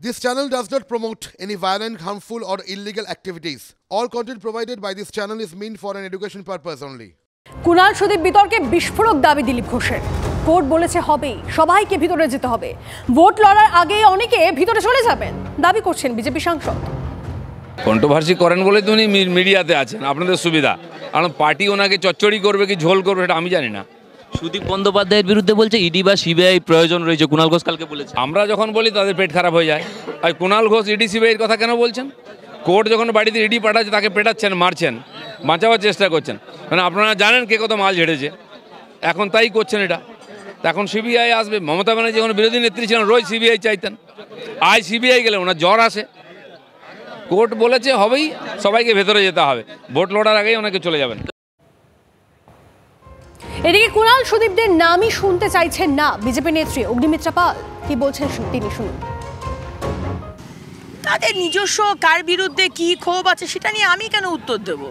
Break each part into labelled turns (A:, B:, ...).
A: This channel does not promote any violent, harmful or illegal activities. All content provided by this channel is meant for an education purpose only.
B: Kunal Sudip বিতর্কে বিস্ফোরক দাবি দিলীপ ঘোষের। Court বলেছে হবেই, সবাইকে ভিতরে যেতে হবে। ভোট লড়ার আগে অনেকে ভিতরে চলে যাবেন দাবি করছেন বিজেপি সাংসদ।
C: কন্ট্রোভার্সি করেন বলে তো উনি মিডিয়াতে আছেন, আপনাদের সুবিধা। কারণ পার্টি ওনাকে চচ্চড়ি করবে কি ঝোল করবে এটা আমি জানি না।
D: সুদীপ বন্দ্যোপাধ্যায়ের বিরুদ্ধে বলছে ইডি বা সিবিআই প্রয়োজন রয়েছে, কুণাল ঘোষ কালকে বলেছে।
C: আমরা যখন বলি তাদের পেট খারাপ হয়ে যায়। আর কুণাল ঘোষ ইডি সিবিআইয়ের কথা কেন বলছেন? কোর্ট যখন বাড়িতে ইডি পাঠাচ্ছে তাকে পেটাচ্ছেন, মারছেন, বাঁচাবার চেষ্টা করছেন। মানে আপনারা জানেন কে কত মাল ঝেড়েছে, এখন তাই করছেন এটা। এখন সিবিআই আসবে। মমতা ব্যানার্জি যখন বিরোধী নেত্রী ছিলেন রোজ সিবিআই চাইতেন, আজ সিবিআই গেলে ওনার জ্বর আসে। কোর্ট বলেছে হবেই, সবাইকে ভেতরে যেতে হবে, ভোট লড়ার আগেই অনেকে চলে যাবেন।
B: এদিকে কুণাল সুদীপদের নামই শুনতে চাইছেন না বিজেপি নেত্রী অগ্নিমিত্রা পাল। কি বলছেন তিনি শুনুন।
E: তাদের নিজস্ব কার বিরুদ্ধে কি ক্ষোভ আছে সেটা নিয়ে আমি কেন উত্তর দেব?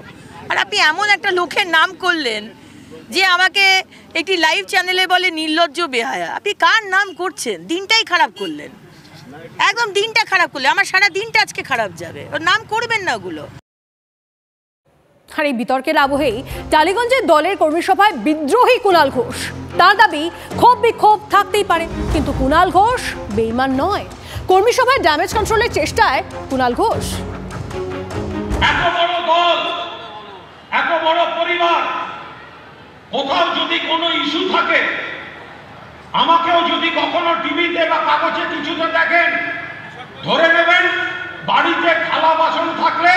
E: আর আপনি এমন একটা লোকের নাম করলেন যে আমাকে একটি লাইভ চ্যানেলে বলে নির্লজ্জ বেহায়া। আপনি কার নাম করছেন? দিনটাই খারাপ করলেন, একদম দিনটা খারাপ করলেন। আমার সারা দিনটা আজকে খারাপ যাবে। ওর নাম করবেন না ওগুলো।
B: আর এই বিতর্কের আবহেই টালিগঞ্জের দলের কর্মী সভায় বিদ্রোহী কুণাল ঘোষ। তার দাবি ক্ষোভ বিক্ষোভ থাকতেই পারে, কিন্তু কুণাল ঘোষ বেঈমান নয়। কর্মী সভায় ড্যামেজ কন্ট্রোলের চেষ্টায় কুণাল ঘোষ।
F: এত বড় দল, এত বড় পরিবার, কোথাও যদি কোনো ইস্যু থাকে, আমাকেও যদি কখনো টিভিতে বা কাগজে কিছুতে দেখেন, ধরে নেবেন বাড়িতে থালা বাসন থাকলে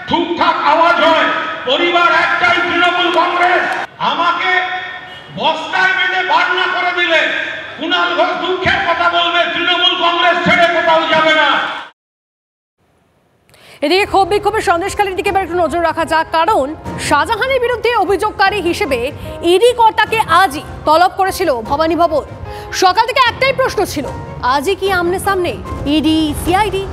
F: ঠুকঠাক আওয়াজ হয়, পরিবার একটাই তৃণমূল কংগ্রেস। আমাকে বস্তায় বেঁধে বারনা করে দিলে কুণাল ঘোষ দুঃখের কথা বলবে, তৃণমূল কংগ্রেস ছেড়ে কোথাও যাবে না।
B: এদিকে ক্ষোভ বিক্ষোভের সন্দেশখালীর দিকে এবার একটু নজর রাখা যাক, কারণ শাহজাহানের বিরুদ্ধে অভিযোগকারী হিসেবে ইডি কর্তাকে আজই তলব করেছিল ভবানী ভবন। সকাল থেকে একটাই প্রশ্ন ছিল, আজই কি আমনে সামনে ইডি সিআইডি?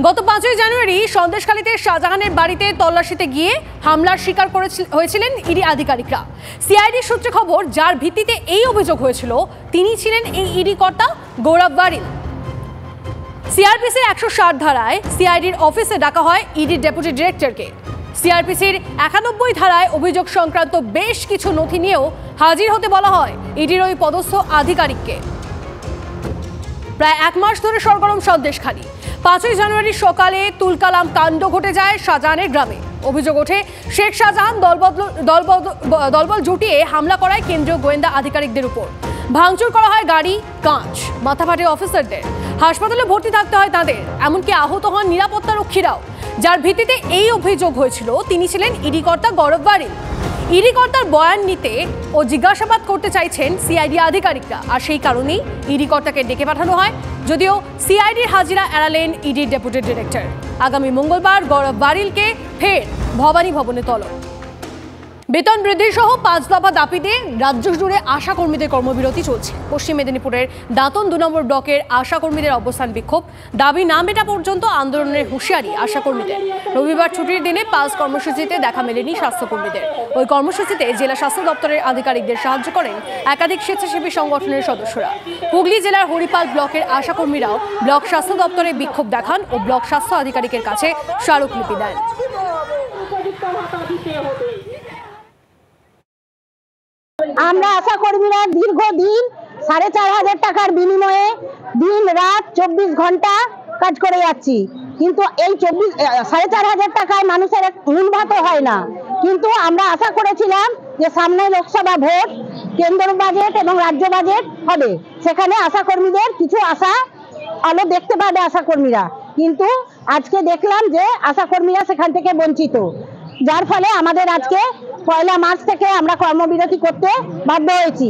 B: গত 5ই জানুয়ারি সন্দেশখালীতে শাহজাহানের বাড়িতে তল্লাশিতে গিয়ে হামলার শিকার হয়েছিলেন ইডি আধিকারিকরা। সিআইডি সূত্রে খবর, যার ভিত্তিতে এই অভিযোগ হয়েছিল তিনি ছিলেন এই ইডি কর্তা গৌরব বারিল। সিআরপিসির 160 ধারায় সিআইডির অফিসে ডাকা হয় ইডির ডেপুটি ডিরেক্টরকে। সিআরপিসির 91 ধারায় অভিযোগ সংক্রান্ত বেশ কিছু নথি নিয়েও হাজির হতে বলা হয় ইডির ওই পদস্থ আধিকারিককে। প্রায় 1 মাস ধরে সরগরম সন্দেশখালী। 5ই জানুয়ারি সকালে তুলকালাম কাণ্ড ঘটে যায় শাহজাহানের গ্রামে। অভিযোগ ওঠে শেখ শাহজাহান দলবল জুটিয়ে হামলা করায় কেন্দ্রীয় গোয়েন্দা আধিকারিকদের উপর। ভাঙচুর করা হয় গাড়ি, কাঁচ, মাথা ফাটে অফিসারদের। হাসপাতালে ভর্তি থাকতে হয় তাদের, এমনকি আহত হন নিরাপত্তা রক্ষীরাও। যার ভিত্তিতে এই অভিযোগ হয়েছিল তিনি ছিলেন ইডি কর্তা গৌরব বারিল। ইডি কর্তার বয়ান নিতে ও জিজ্ঞাসাবাদ করতে চাইছেন সিআইডি আধিকারিকরা, আর সেই কারণেই ইডি কর্তাকে ডেকে পাঠানো হয়। যদিও সিআইডির হাজিরা এড়ালেন ইডির ডেপুটি ডিরেক্টর। আগামী মঙ্গলবার গৌরব বারিলকে ফের ভবানী ভবনে তলব। বেতন বৃদ্ধি সহ 5 দফা দাবিতে রাজ্য জুড়ে আশা কর্মীদের কর্মবিরতি চলছে। পশ্চিম মেদিনীপুরের দাঁতন 2 নম্বর ব্লকের আশা কর্মীদের অবস্থান বিক্ষোভ। দাবি না মেটা পর্যন্ত আন্দোলনের হুঁশিয়ারি আশা কর্মীদের। রবিবার ছুটির দিনে 5 কর্মসূচিতে দেখা মেলেনি স্বাস্থ্যকর্মীদের। ওই কর্মসূচিতে জেলা স্বাস্থ্য দপ্তরের আধিকারিকদের সাহায্য করেন একাধিক স্বেচ্ছাসেবী সংগঠনের সদস্যরা। হুগলি জেলার হরিপাল ব্লকের আশা কর্মীরাও ব্লক স্বাস্থ্য দপ্তরে বিক্ষোভ দেখান ও ব্লক স্বাস্থ্য আধিকারিকের কাছে স্মারকলিপি দেন।
G: আমরা আশা কর্মীরা দীর্ঘদিন 4,500 টাকার বিনিময়ে দিন রাত 24 ঘন্টা কাজ করে যাচ্ছি, কিন্তু এই 4,500 টাকায় মানুষের নুন ভাতও হয় না। কিন্তু আমরা আশা করেছিলাম যে সামনে লোকসভা ভোট, কেন্দ্র বাজেট এবং রাজ্য বাজেট হবে, সেখানে আশা কর্মীদের কিছু আশা আলো দেখতে পাবে আশা কর্মীরা, কিন্তু আজকে দেখলাম যে আশা কর্মীরা সেখান থেকে বঞ্চিত। যার ফলে আমাদের আজকে 1 মার্চ থেকে আমরা কর্মবিরতি করতে বাধ্য হয়েছি।